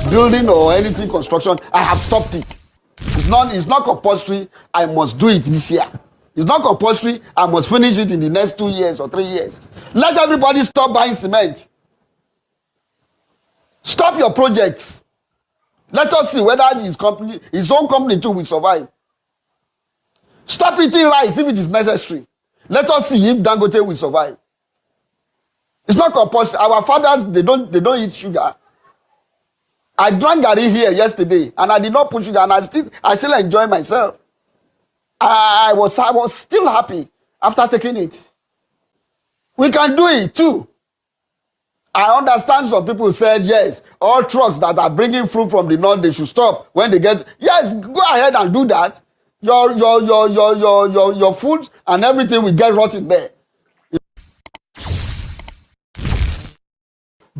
building or anything construction, I have stopped it. It's not compulsory. I must do it this year. It's not compulsory. I must finish it in the next 2 years or 3 years. Let everybody stop buying cement. Stop your projects. Let us see whether his own company too will survive. Stop eating rice if it is necessary. Let us see if Dangote will survive. It's not compulsory. Our fathers, they don't eat sugar. I drank garri here yesterday, and I did not put sugar, and I still enjoy myself. I was still happy after taking it. We can do it too. I understand some people said, yes, all trucks that are bringing fruit from the north, they should stop when they get. Yes, go ahead and do that. Your food and everything will get rotten there.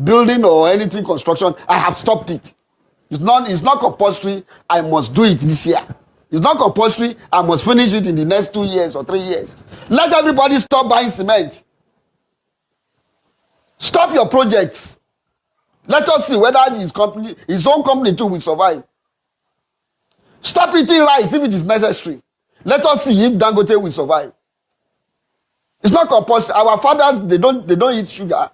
Building or anything construction, I have stopped it. It's not compulsory. I must do it this year. It's not compulsory. I must finish it in the next 2 years or 3 years. Let everybody stop buying cement. Stop your projects. Let us see whether his own company too will survive. Stop eating rice if it is necessary. Let us see if Dangote will survive. It's not compulsory. Our fathers, they don't eat sugar.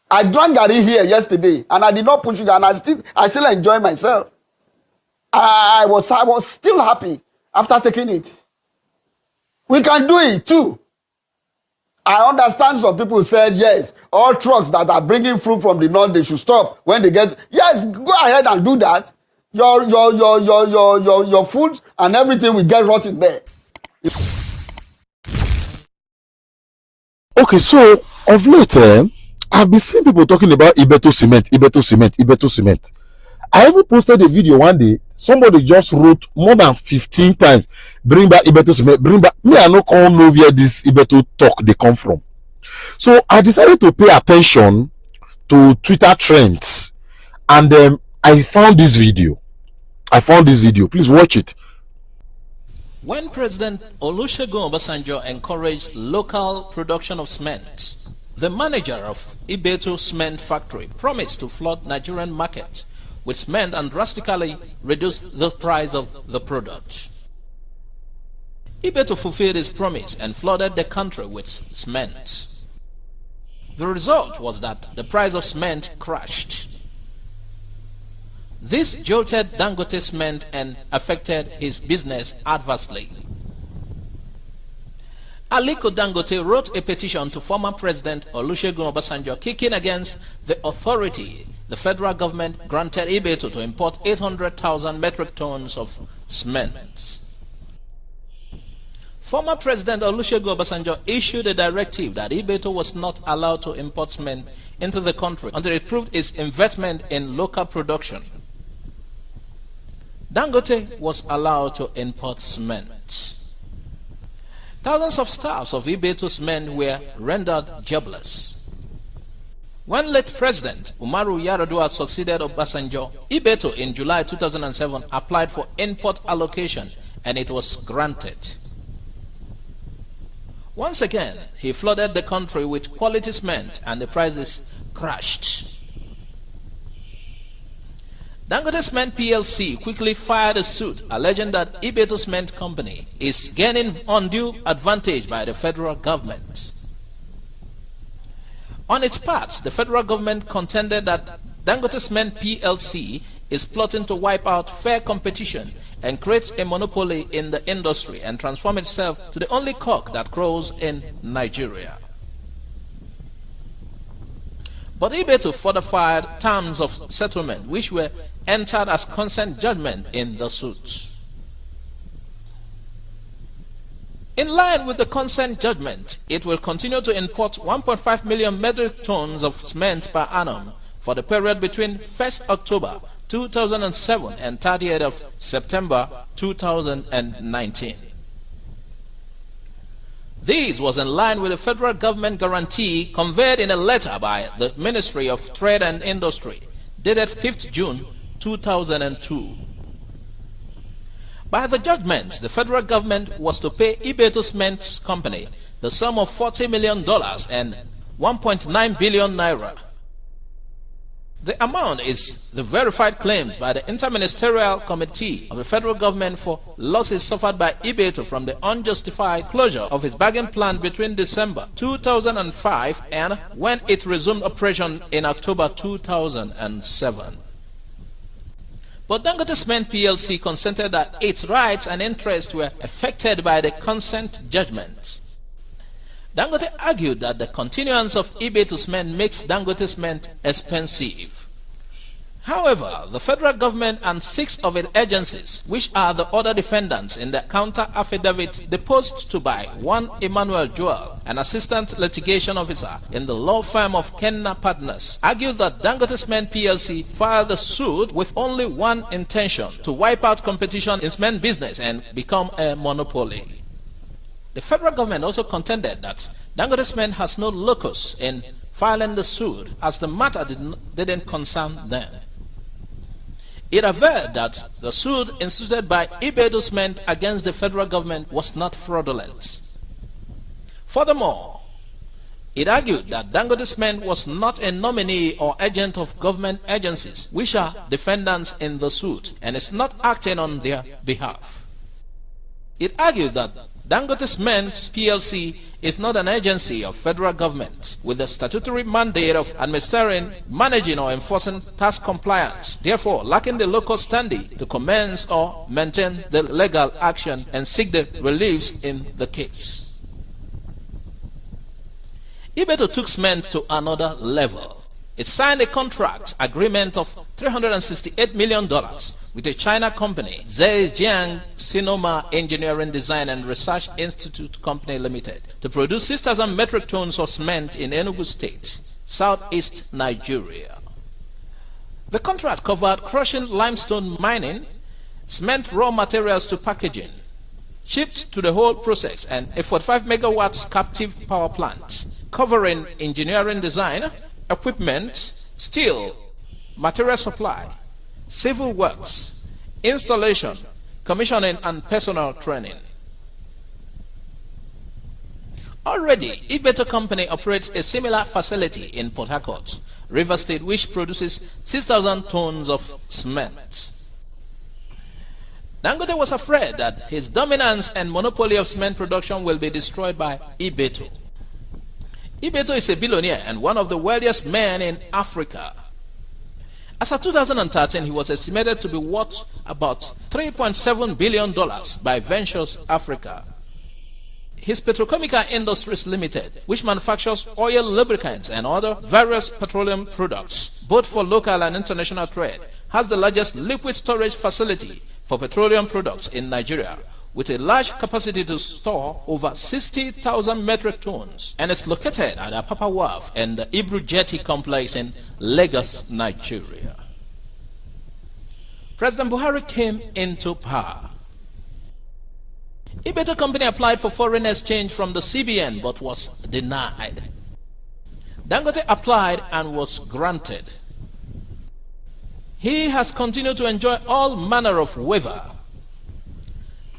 I drank garri here yesterday, and I did not put sugar, and I still enjoy myself. I was still happy after taking it. We can do it too. I understand some people said, yes, all trucks that are bringing fruit from the north, they should stop when they get. Yes, go ahead and do that. Your food and everything will get rotten there. Okay, so of late, I've been seeing people talking about IBETO cement, IBETO cement, IBETO cement. I even posted a video one day. Somebody just wrote more than 15 times, bring back IBETO cement, bring back. Me, I no come know where this IBETO talk they come from. So I decided to pay attention to Twitter trends, and I found this video. Please watch it. When President Olusegun Obasanjo encouraged local production of cement, the manager of IBETO cement factory promised to flood Nigerian market with cement and drastically reduce the price of the product. IBETO fulfilled his promise and flooded the country with cement. The result was that the price of cement crashed. This jolted Dangote cement and affected his business adversely. Aliko Dangote wrote a petition to former President Olusegun Obasanjo kicking against the authority the federal government granted IBETO to import 800,000 metric tons of cement. Former President Olusegun Obasanjo issued a directive that IBETO was not allowed to import cement into the country until it proved its investment in local production. Dangote was allowed to import cement. Thousands of staffs of IBETO's men were rendered jobless. When late President Umaru Yar'Adua succeeded Obasanjo, IBETO in July 2007 applied for import allocation, and it was granted. Once again, he flooded the country with quality cement, and the prices crashed. Dangote Cement PLC quickly fired a suit alleging that IBETO Cement Company is gaining undue advantage by the federal government. On its part, the federal government contended that Dangote Cement PLC is plotting to wipe out fair competition and create a monopoly in the industry and transform itself to the only cock that crows in Nigeria. But IBETO fortified terms of settlement which were entered as consent judgment in the suit. In line with the consent judgment, it will continue to import 1.5 million metric tons of cement per annum for the period between 1st October 2007 and 30th of September 2019. This was in line with the federal government guarantee conveyed in a letter by the Ministry of Trade and Industry, dated 5th June 2002. By the judgment, the federal government was to pay IBETO Cement Company the sum of $40 million and 1.9 billion naira. The amount is the verified claims by the Interministerial Committee of the federal government for losses suffered by IBETO from the unjustified closure of its bagging plant between December 2005 and when it resumed operation in October 2007. But Dangote Cement PLC consented that its rights and interests were affected by the consent judgment. Dangote argued that the continuance of IBETO Cement makes Dangote Cement expensive. However, the federal government and 6 of its agencies, which are the other defendants in the counter affidavit deposed to by one Emmanuel Joel, an assistant litigation officer in the law firm of Kenna Partners, argued that Dangote Cement PLC filed the suit with only one intention: to wipe out competition in cement business and become a monopoly. The federal government also contended that Dangote Cement has no locus in filing the suit, as the matter didn't concern them. It averred that the suit instituted by IBETO Cement against the federal government was not fraudulent. Furthermore, it argued that Dangote Cement was not a nominee or agent of government agencies, which are defendants in the suit, and is not acting on their behalf. It argued that Dangote Cement PLC is not an agency of federal government with the statutory mandate of administering, managing, or enforcing tax compliance, therefore lacking the local standing to commence or maintain the legal action and seek the reliefs in the case. IBETO took cement to another level. It signed a contract agreement of $368 million with a China company, Zhejiang Sinoma Engineering Design and Research Institute Company Limited, to produce 6,000 metric tons of cement in Enugu State, southeast Nigeria. The contract covered crushing limestone mining, cement raw materials to packaging, shipped to the whole process, and a 45 megawatts captive power plant, covering engineering design, equipment, steel, material supply, civil works, installation, commissioning, and personal training. Already, IBETO Company operates a similar facility in Port Harcourt, River State, which produces 6,000 tons of cement. Dangote was afraid that his dominance and monopoly of cement production will be destroyed by IBETO. IBETO is a billionaire and one of the wealthiest men in Africa. As of 2013, he was estimated to be worth about $3.7 billion by Ventures Africa. His Petrochemical Industries Limited, which manufactures oil lubricants and other various petroleum products, both for local and international trade, has the largest liquid storage facility for petroleum products in Nigeria, with a large capacity to store over 60,000 metric tons, and is located at Apapa Wharf and the Ibru Jetty complex in Lagos, Nigeria. President Buhari came into power. IBETO Company applied for foreign exchange from the CBN but was denied. Dangote applied and was granted. He has continued to enjoy all manner of waiver.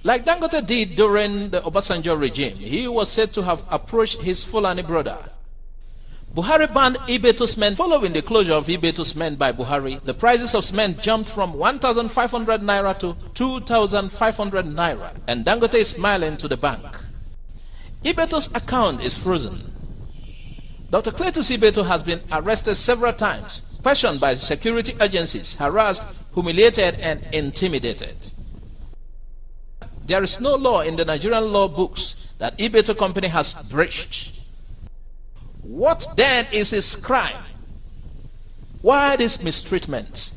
Like Dangote did during the Obasanjo regime, he was said to have approached his Fulani brother. Buhari banned IBETO Cement. Following the closure of IBETO Cement by Buhari, the prices of cement jumped from 1,500 naira to 2,500 naira, and Dangote is smiling to the bank. IBETO's account is frozen. Dr. Cletus IBETO has been arrested several times, questioned by security agencies, harassed, humiliated, and intimidated. There is no law in the Nigerian law books that IBETO Company has breached. What then is his crime? Why this mistreatment?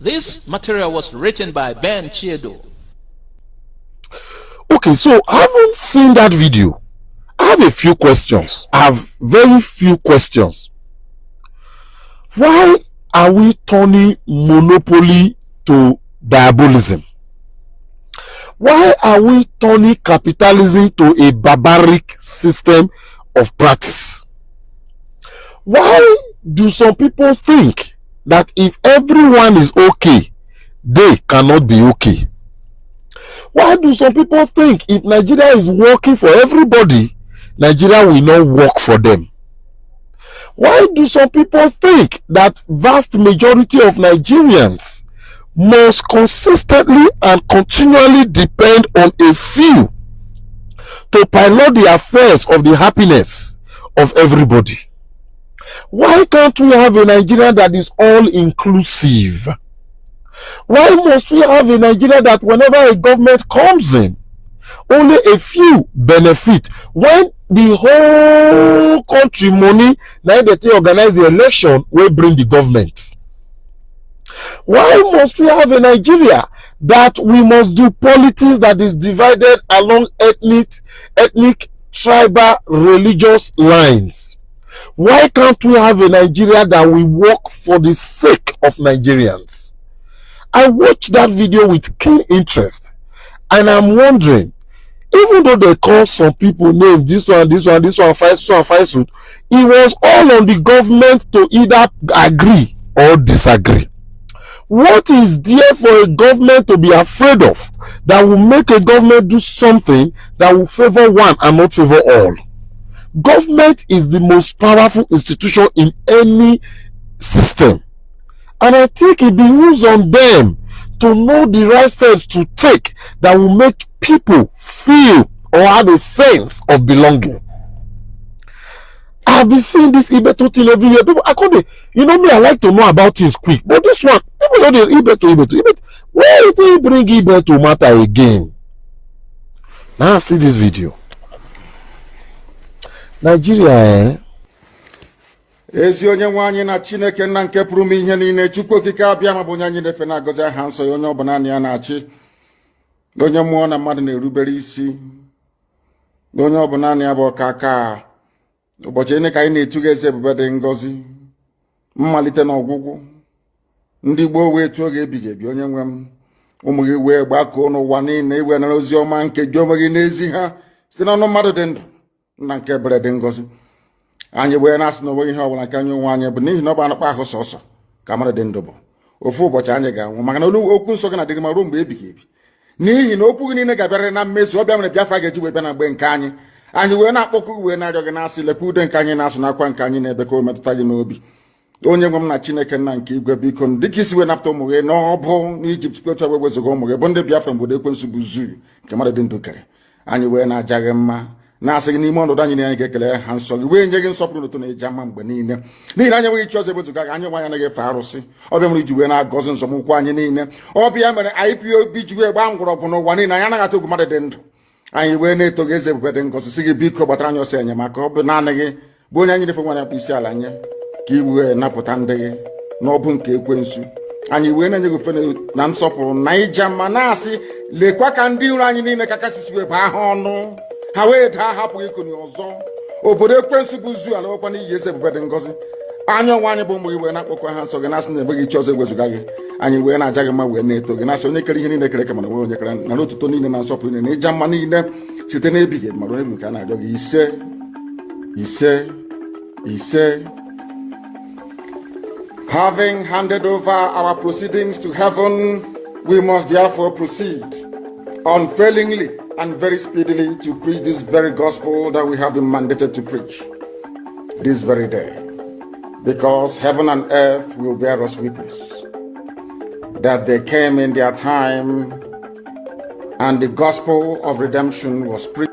This material was written by Ben Chiedo. Okay, so I haven't seen that video. I have a few questions. I have very few questions. Why are we turning monopoly to diabolism? Why are we turning capitalism to a barbaric system of practice? Why do some people think that if everyone is okay, they cannot be okay? Why do some people think if Nigeria is working for everybody, Nigeria will not work for them? Why do some people think that vast majority of Nigerians must consistently and continually depend on a few to pilot the affairs of the happiness of everybody? Why can't we have a Nigeria that is all inclusive? Why must we have a Nigeria that whenever a government comes in, only a few benefit, when the whole country money now that they organize the election will bring the government? Why must we have a Nigeria that we must do politics that is divided along ethnic, tribal, religious lines? Why can't we have a Nigeria that we work for the sake of Nigerians? I watched that video with keen interest, and I'm wondering, even though they call some people names, this one, fight, it was all on the government to either agree or disagree. What is there for a government to be afraid of that will make a government do something that will favor one and not favor all? Government is the most powerful institution in any system. And I think it behooves on them to know the right steps to take that will make people feel or have a sense of belonging. I've been seeing this IBETO thing every year. People, you know me, I like to know about things quick. But this one, people know the IBETO. Where do you bring IBETO matter again? Now see this video. Nigeria, ezi onye nwe anyị na Chineke nna nke pụrụ m ihe niile, Chukwu okike abịa ma bụ onye anyị na-efe na-agọzi aha nsọ ya, onye ọbụla ya na-achị, onye mmụọ na mmadụ na-erubere isi, onye ọbụla ya bụ ọkaka. Ụbọchị ene ka anyị na-etuga eze ebube dị ngọzi, mmalite na ọgwụgwụ, ndị gboo wee tuo oge ebighị ebi. Onye nwe m, ụmụ gị wee gbakọọ n'ụwa niile iwe nara ozi ọma nke gị onwe gị n'ezi ha site n'ọnụ mmadụ dị ndụ nna nke ebere dị ngọzi. Anyị wee na-asị na onweghị ihe ọbụla nke anyị onwe anyị bụ n'ihi na ọ bụ anụkpa ahụ sọsọ ka mmadụ dị ndụ bụ. Ofu ụbọchị anyị ga-anwụ, maka na okwu nsọ gị na-adịghị ma ruo mgbe ebighị ebi, n'ihi na okwu gị niile ga-abịarịrị na mmezu. Ọ bịa mere Biafra ga-eji wee bịa na mgbe nke anyị. Anyị wee na-akpọkụ wee na-arịọ gị na-asị, lekwa ude nke anyị na-asụ n'akwa nke anyị na-ebe ka o metụta gị n'obi. Onye nwe m na Chineke nna nke igwe, biko dịka isi wee napụta ụmụ gị n'ọbụ n'Ijipt, kwetu wee wezuga ụmụ gị bụ ndị Biafra mgbe ekwensu bụ zuru nke mmadụ dị ndụ kere. Anyị wee na-aja gị mma, na-asị gị n'ime ọnọdụ anyị anyị ga-ekele ha nsọ gị, wee nye gị nsọpụrụ n'ụtọ na ịja mma mgbe niile, n'ihi na anyị enweghị chi ọzọ ewezuga gị. Anyị nwe anyị anaghị efe arụsị. Ọbịa mere iji wee na-agọzi nzọmụkwụ anyị niile. Ọbịa mere IPOB ji wee gbaa mgbọrọgwụ n'ụwa niile. Anyị anaghị atụ egwu mmadụ dị ndụ. Anyị wee na-eto gị eze ebube dị ngọzi, sị gị biko gbatara anyị ọsọ enyemaka. Ọ bụ naanị gị bụ onye anyị na-efe nwanyị akpa isi ala nye, ka i wee napụta ndị gị n'ọbụ nke ekwensu. Anyị wee na-enye gị ofe na nsọpụrụ na ịja mma, na-asị lekwa ka ndị iro anyị niile ka kasisi wee baa ha ọnụ, ha wee daa hapụghị ikoni ọzọ. Obodo ekwensu bụ zu ala nwekwa n'iyi eze ebube dị ngọzi. Anya ọnwa anyị bụ ụmụ gị wee na-akpọkwa ha nsọ gị, na-asị na enweghị chi ọzọ ewezuga gị. Anyị wee na-aja gị mma wee na-eto gị, na-asị onye kere ihe niile kere eke mana onwe onye kere, na n'otuto niile na nsọpụrụ niile na ịja mma niile site n'ebighị ebi mara ebi ka a na-arịọ gị. Ise. Having handed over our proceedings to heaven, we must therefore proceed unfailingly and very speedily to preach this very gospel that we have been mandated to preach this very day, because heaven and earth will bear us witness that they came in their time and the gospel of redemption was preached.